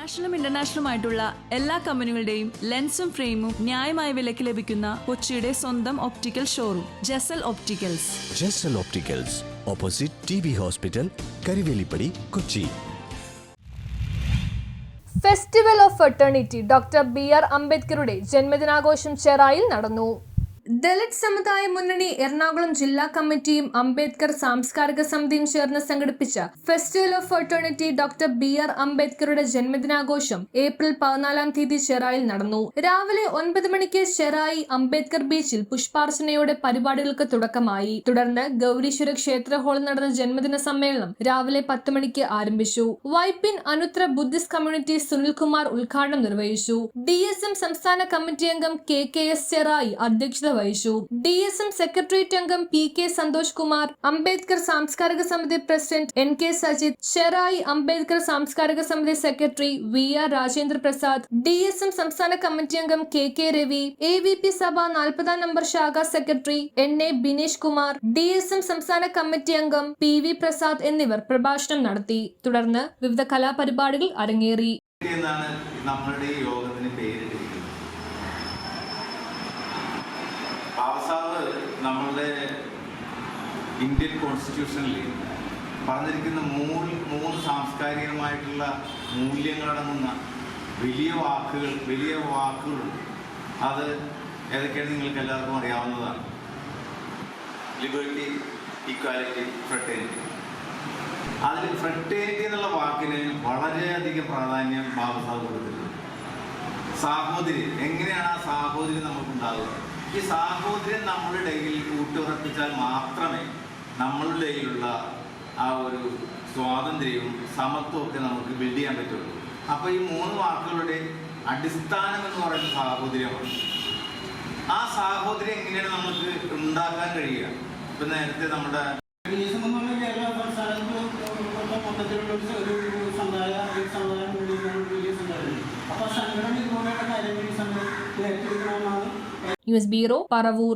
നാഷണലും ഇന്റർനാഷണലുമായിട്ടുള്ള എല്ലാ കമ്പനികളുടെയും ലെൻസും ഫ്രെയിമും ന്യായമായ വിലയ്ക്ക് ലഭിക്കുന്ന കൊച്ചിയുടെ സ്വന്തം optical showroom Jesal opticals. Jesal opticals, opposite TB hospital, Karivelippady, Kochi. Festival of fraternity doctor BR അംബേദ്കറുടെ ജന്മദിനാഘോഷം ചെറായിൽ നടന്നു. ദളിത് സമുദായ മുന്നണി എറണാകുളം ജില്ലാ കമ്മിറ്റിയും അംബേദ്കർ സാംസ്കാരിക സമിതിയും ചേർന്ന് സംഘടിപ്പിച്ച festival of fraternity doctor BR അംബേദ്കറുടെ ജന്മദിനാഘോഷം ഏപ്രിൽ 14 ചെറായിൽ നടന്നു. രാവിലെ 9 മണിക്ക് ചെറായി അംബേദ്കർ ബീച്ചിൽ പുഷ്പാർച്ചനയോടെ പരിപാടികൾക്ക് തുടക്കമായി. തുടർന്ന് ഗൗരീശ്വര ക്ഷേത്ര ഹാളിൽ നടന്ന ജന്മദിന സമ്മേളനം രാവിലെ 10 മണിക്ക് ആരംഭിച്ചു. വൈപ്പിൻ അനുത്ര ബുദ്ധിസ്റ്റ് കമ്മ്യൂണിറ്റി സുനിൽകുമാർ ഉദ്ഘാടനം നിർവഹിച്ചു. DSM സംസ്ഥാന കമ്മിറ്റി അംഗം KKS ചെറായി അധ്യക്ഷത വഹിച്ചു. DSM സെക്രട്ടേറിയറ്റ് അംഗം PK സന്തോഷ് കുമാർ, അംബേദ്കർ സാംസ്കാരിക സമിതി പ്രസിഡന്റ് NK സജിത്, ചെറായി അംബേദ്കർ സാംസ്കാരിക സമിതി secretary VR Rajendra Prasad, DSM സംസ്ഥാന കമ്മിറ്റി അംഗം KK രവി, AVP സഭ 40 നമ്പർ ശാഖ secretary NA Binesh Kumar, DSM സംസ്ഥാന കമ്മിറ്റി അംഗം PV പ്രസാദ് എന്നിവർ പ്രഭാഷണം നടത്തി. തുടർന്ന് വിവിധ കലാപരിപാടികൾ അരങ്ങേറി. നമ്മുടെ യോഗത്തിന് പേരിട്ടിരിക്കുന്നത് ബാബാസാഹ് നമ്മളുടെ ഇന്ത്യൻ കോൺസ്റ്റിറ്റ്യൂഷനിൽ പറഞ്ഞിരിക്കുന്ന മൂന്ന് സാംസ്കാരികമായിട്ടുള്ള മൂല്യങ്ങളടങ്ങുന്ന വലിയ വാക്കുകളുണ്ട്. അത് ഏതൊക്കെയാണ് നിങ്ങൾക്ക് എല്ലാവർക്കും അറിയാവുന്നതാണ്. Liberty, equality, fraternity. അതിൽ ഫ്രട്ടേണിറ്റി എന്നുള്ള വാക്കിന് വളരെയധികം പ്രാധാന്യം ബാബാസാഹ് കൊടുത്തിട്ടുണ്ട്. സാഹോദര്യം, എങ്ങനെയാണ് ആ സാഹോദര്യം നമുക്കുണ്ടാകുക? ഈ സാഹോദര്യം നമ്മുടെ ഇടയിൽ കൂട്ടുറപ്പിച്ചാൽ മാത്രമേ നമ്മളുടെ ഇടയിലുള്ള ആ ഒരു സ്വാതന്ത്ര്യവും സമത്വവും ഒക്കെ നമുക്ക് ബിൽഡ് ചെയ്യാൻ പറ്റുള്ളൂ. അപ്പോൾ ഈ 3 വാക്കുകളുടെ അടിസ്ഥാനം എന്ന് പറയുന്നത് സാഹോദര്യമാണ്. ആ സാഹോദര്യം എങ്ങനെയാണ് നമുക്ക് ഉണ്ടാക്കാൻ കഴിയുക? ഇപ്പം നേരത്തെ നമ്മുടെ ന്യൂസ് ബ്യൂറോ, പറവൂർ.